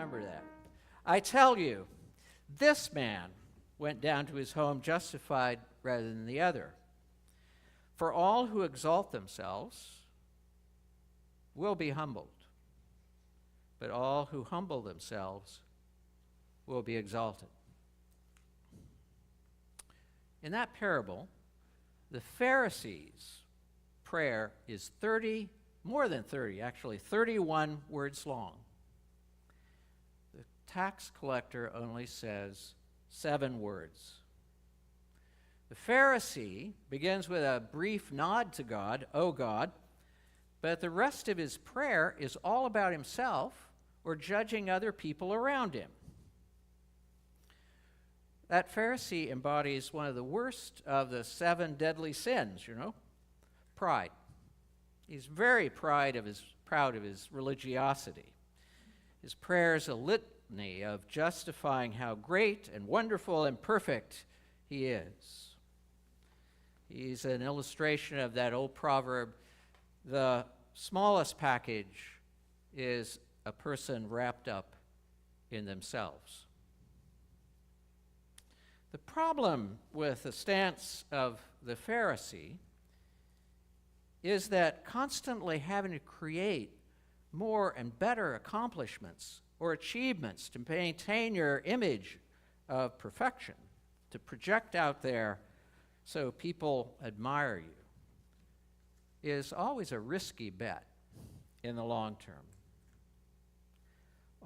remember that. I tell you, this man went down to his home justified rather than the other. For all who exalt themselves will be humbled, but all who humble themselves will be exalted. In that parable, the Pharisees' prayer is more than 30, actually 31 words long. The tax collector only says 7 words. The Pharisee begins with a brief nod to God, "Oh God," but the rest of his prayer is all about himself or judging other people around him. That Pharisee embodies one of the worst of the 7 deadly sins, pride. He's very proud of his religiosity. His prayer is a litany of justifying how great and wonderful and perfect he is. He's an illustration of that old proverb, the smallest package is a person wrapped up in themselves. The problem with the stance of the Pharisee is that constantly having to create more and better accomplishments or achievements to maintain your image of perfection, to project out there so people admire you, is always a risky bet in the long term.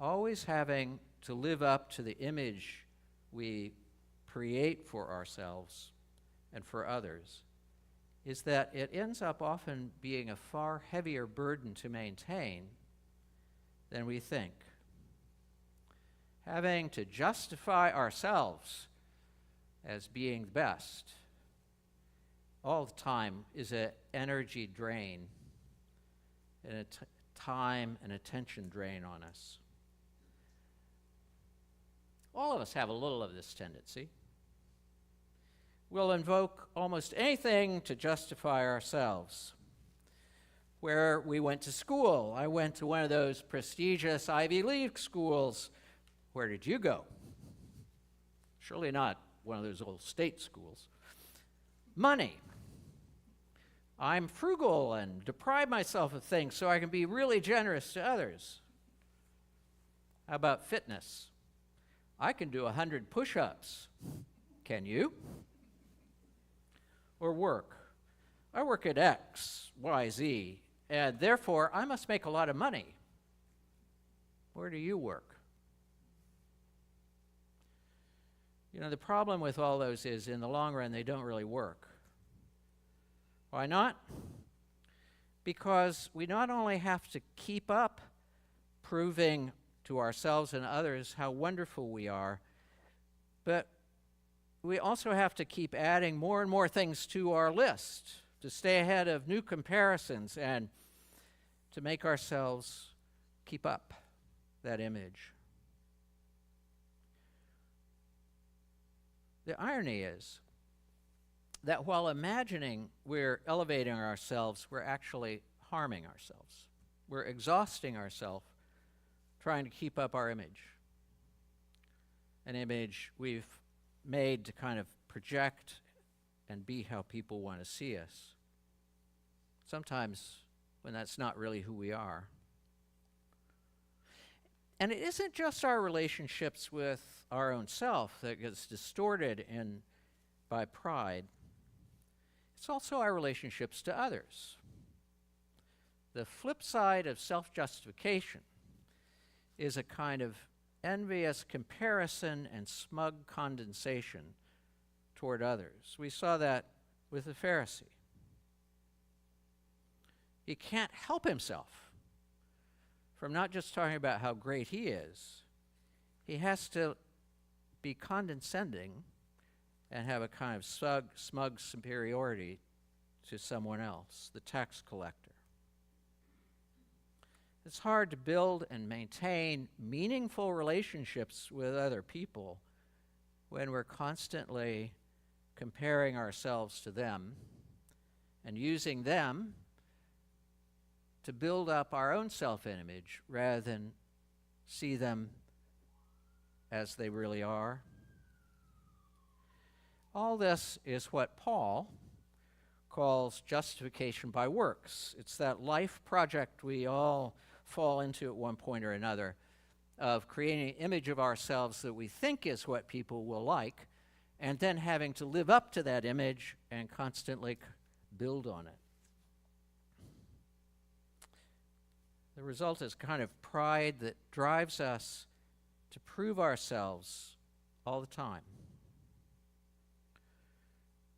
Always having to live up to the image we create for ourselves and for others is that it ends up often being a far heavier burden to maintain than we think. Having to justify ourselves as being the best all the time is an energy drain and a time and attention drain on us. All of us have a little of this tendency. We'll invoke almost anything to justify ourselves. Where we went to school. I went to one of those prestigious Ivy League schools. Where did you go? Surely not one of those old state schools. Money. I'm frugal and deprive myself of things so I can be really generous to others. How about fitness? I can do 100 push-ups. Can you? Or work. I work at X, Y, Z, and therefore I must make a lot of money. Where do you work? The problem with all those is in the long run they don't really work. Why not? Because we not only have to keep up proving to ourselves and others how wonderful we are, but we also have to keep adding more and more things to our list to stay ahead of new comparisons and to make ourselves keep up that image. The irony is that while imagining we're elevating ourselves, we're actually harming ourselves. We're exhausting ourselves trying to keep up our image, an image we've made to kind of project and be how people want to see us. Sometimes when that's not really who we are. And it isn't just our relationships with our own self that gets distorted by pride. It's also our relationships to others. The flip side of self-justification is a kind of envious comparison and smug condescension toward others. We saw that with the Pharisee. He can't help himself from not just talking about how great he is. He has to be condescending and have a kind of smug superiority to someone else, the tax collector. It's hard to build and maintain meaningful relationships with other people when we're constantly comparing ourselves to them and using them to build up our own self-image rather than see them as they really are. All this is what Paul calls justification by works. It's that life project we all fall into at one point or another of creating an image of ourselves that we think is what people will like, and then having to live up to that image and constantly build on it. The result is kind of pride that drives us to prove ourselves all the time.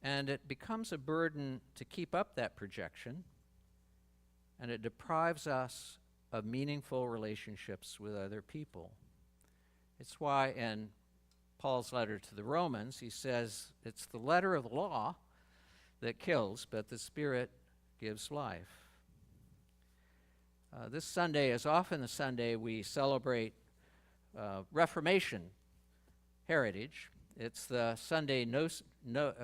And it becomes a burden to keep up that projection, and it deprives us of meaningful relationships with other people. It's why in Paul's letter to the Romans, he says it's the letter of the law that kills, but the Spirit gives life. This Sunday is often the Sunday we celebrate Reformation heritage. It's the Sunday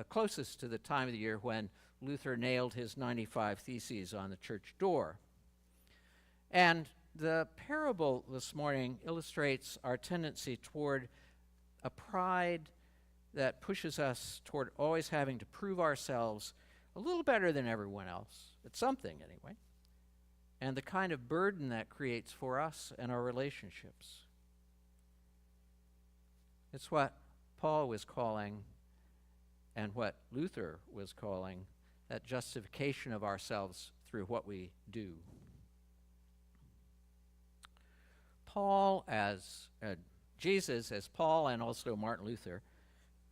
closest to the time of the year when Luther nailed his 95 Theses on the church door. And the parable this morning illustrates our tendency toward a pride that pushes us toward always having to prove ourselves a little better than everyone else, at something anyway, and the kind of burden that creates for us and our relationships. It's what Paul was calling, and what Luther was calling, that justification of ourselves through what we do. Jesus as Paul, and also Martin Luther,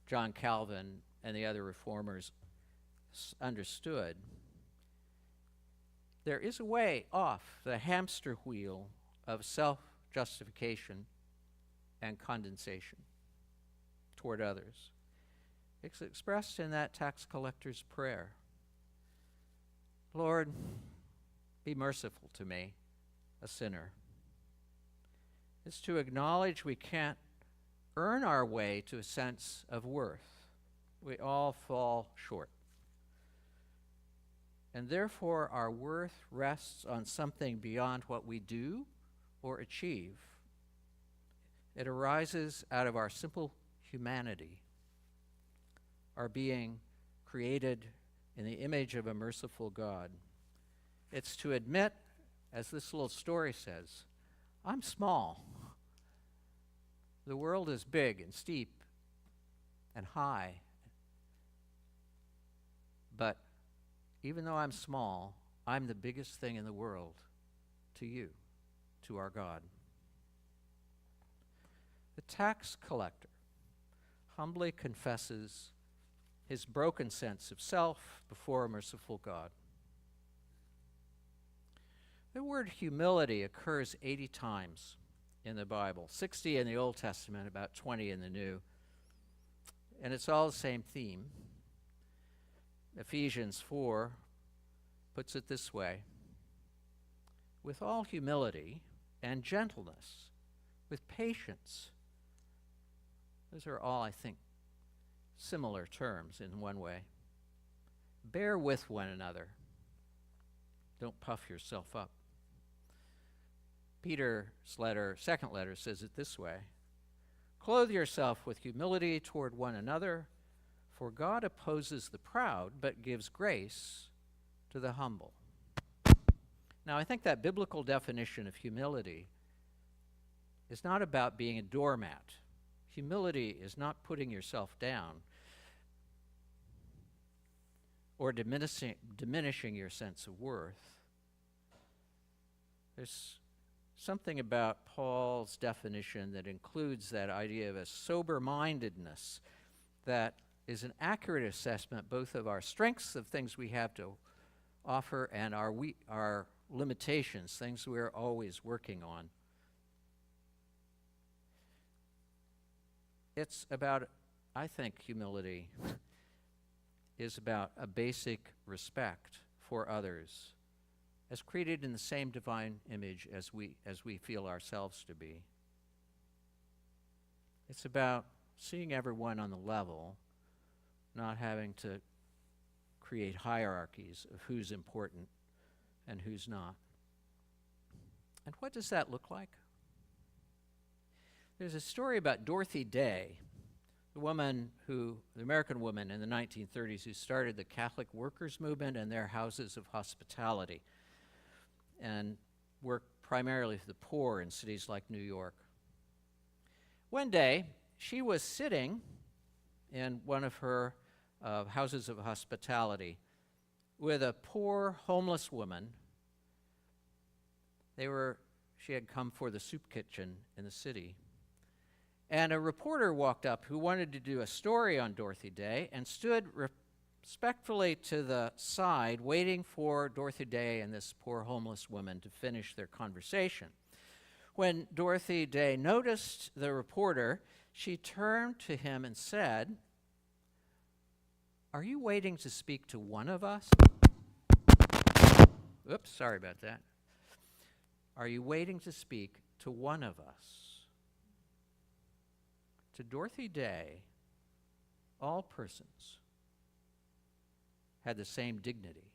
John Calvin, and the other reformers understood, there is a way off the hamster wheel of self-justification and condensation toward others. It's expressed in that tax collector's prayer. Lord, be merciful to me, a sinner. It's to acknowledge we can't earn our way to a sense of worth. We all fall short. And therefore, our worth rests on something beyond what we do or achieve. It arises out of our simple humanity, our being created in the image of a merciful God. It's to admit, as this little story says, I'm small. The world is big and steep and high. But even though I'm small, I'm the biggest thing in the world to you, to our God. The tax collector humbly confesses his broken sense of self before a merciful God. The word humility occurs 80 times in the Bible, 60 in the Old Testament, about 20 in the New. And it's all the same theme. Ephesians 4 puts it this way: with all humility and gentleness, with patience. Those are all, I think, similar terms in one way. Bear with one another. Don't puff yourself up. Peter's second letter says it this way: clothe yourself with humility toward one another, for God opposes the proud, but gives grace to the humble. Now, I think that biblical definition of humility is not about being a doormat. Humility is not putting yourself down or diminishing your sense of worth. There's something about Paul's definition that includes that idea of a sober-mindedness that is an accurate assessment both of our strengths, of things we have to offer, and our limitations, things we're always working on. It's about, I think, humility is about a basic respect for others as created in the same divine image as we feel ourselves to be. It's about seeing everyone on the level, not having to create hierarchies of who's important and who's not. And what does that look like? There's a story about Dorothy Day, the American woman in the 1930s who started the Catholic workers movement and their houses of hospitality and worked primarily for the poor in cities like New York. One day, she was sitting in one of her houses of hospitality with a poor homeless woman. She had come for the soup kitchen in the city. And a reporter walked up who wanted to do a story on Dorothy Day and stood respectfully to the side, waiting for Dorothy Day and this poor homeless woman to finish their conversation. When Dorothy Day noticed the reporter, she turned to him and said, "Are you waiting to speak to one of us?" Oops, sorry about that. "Are you waiting to speak to one of us?" To Dorothy Day, all persons had the same dignity.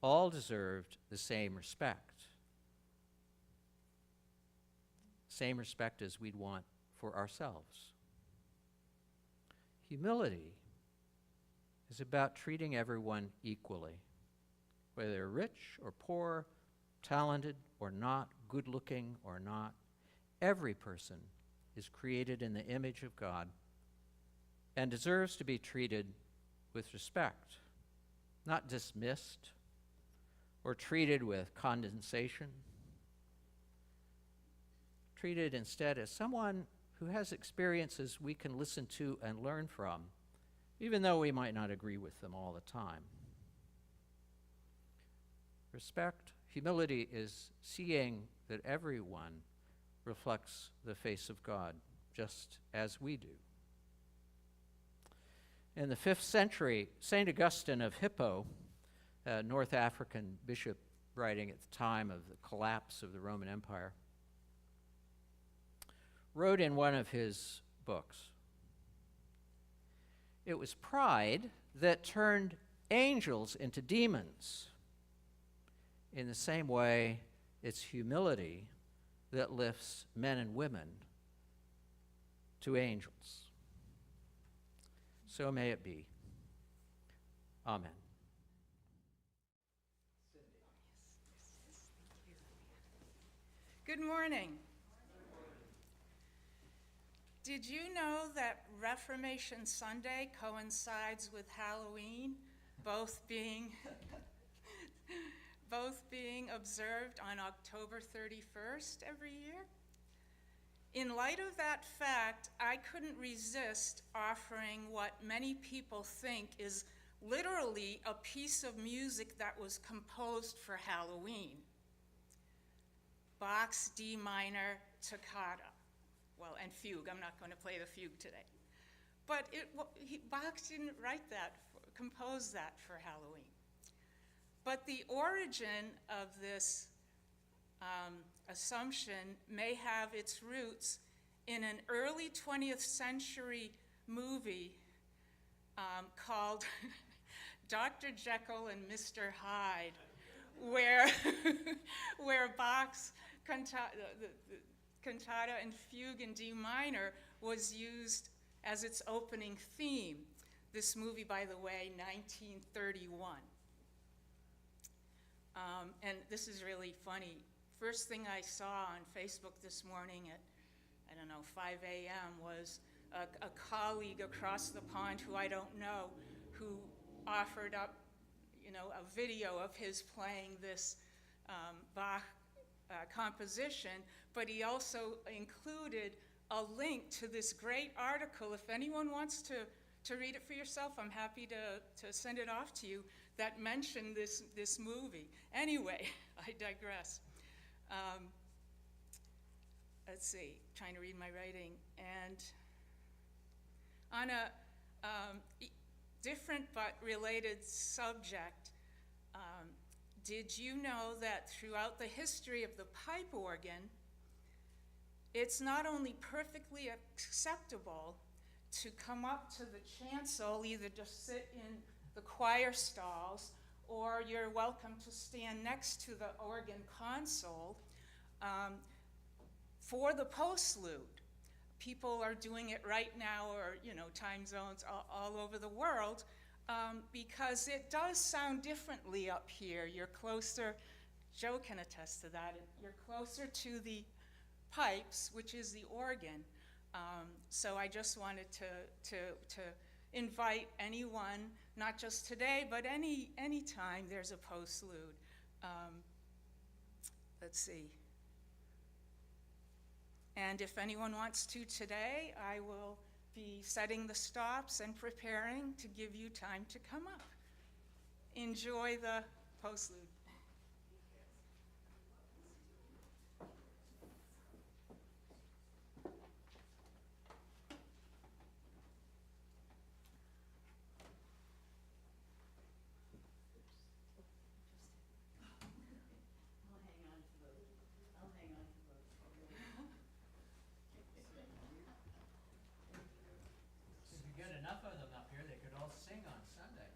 All deserved the same respect. Same respect as we'd want for ourselves. Humility is about treating everyone equally, whether they're rich or poor, talented or not, good-looking or not. Every person is created in the image of God and deserves to be treated with respect, not dismissed or treated with condescension. Treated instead as someone who has experiences we can listen to and learn from, even though we might not agree with them all the time. Respect, humility is seeing that everyone reflects the face of God, just as we do. In the 5th century, St. Augustine of Hippo, a North African bishop writing at the time of the collapse of the Roman Empire, wrote in one of his books, "It was pride that turned angels into demons. In the same way, it's humility that lifts men and women to angels. So may it be. Amen." Good morning. Did you know that Reformation Sunday coincides with Halloween, both being observed on October 31st every year? In light of that fact, I couldn't resist offering what many people think is literally a piece of music that was composed for Halloween. Bach's D minor toccata. Well, and fugue. I'm not going to play the fugue today. But Bach didn't compose that for Halloween. But the origin of this assumption may have its roots in an early 20th century movie called Dr. Jekyll and Mr. Hyde, where Bach's cantata and fugue in D minor was used as its opening theme. This movie, by the way, 1931. And this is really funny. First thing I saw on Facebook this morning at, 5 a.m. was a colleague across the pond who I don't know, who offered up, a video of his playing this Bach composition, but he also included a link to this great article. If anyone wants to read it for yourself, I'm happy to send it off to you, that mentioned this movie. Anyway, I digress. Let's see, trying to read my writing. And on a different but related subject, did you know that throughout the history of the pipe organ, it's not only perfectly acceptable to come up to the chancel, either to sit in the choir stalls, or you're welcome to stand next to the organ console. for the postlude. People are doing it right now, or, time zones all over the world, because it does sound differently up here. You're closer, Joe can attest to that, you're closer to the pipes, which is the organ. So I just wanted to invite anyone, not just today, but any time there's a postlude. Let's see. And if anyone wants to today, I will be setting the stops and preparing to give you time to come up. Enjoy the postlude. If you get enough of them up here, they could all sing on Sunday.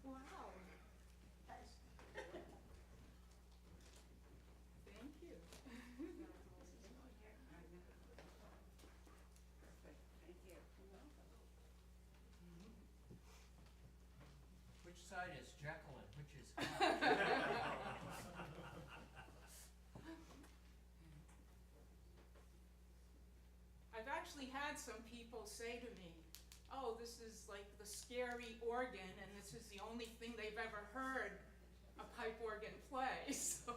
Wow. Thank you. Which side is Jekyll and which is Hyde? I've actually had some people say to me, oh, this is like the scary organ, and this is the only thing they've ever heard a pipe organ play. So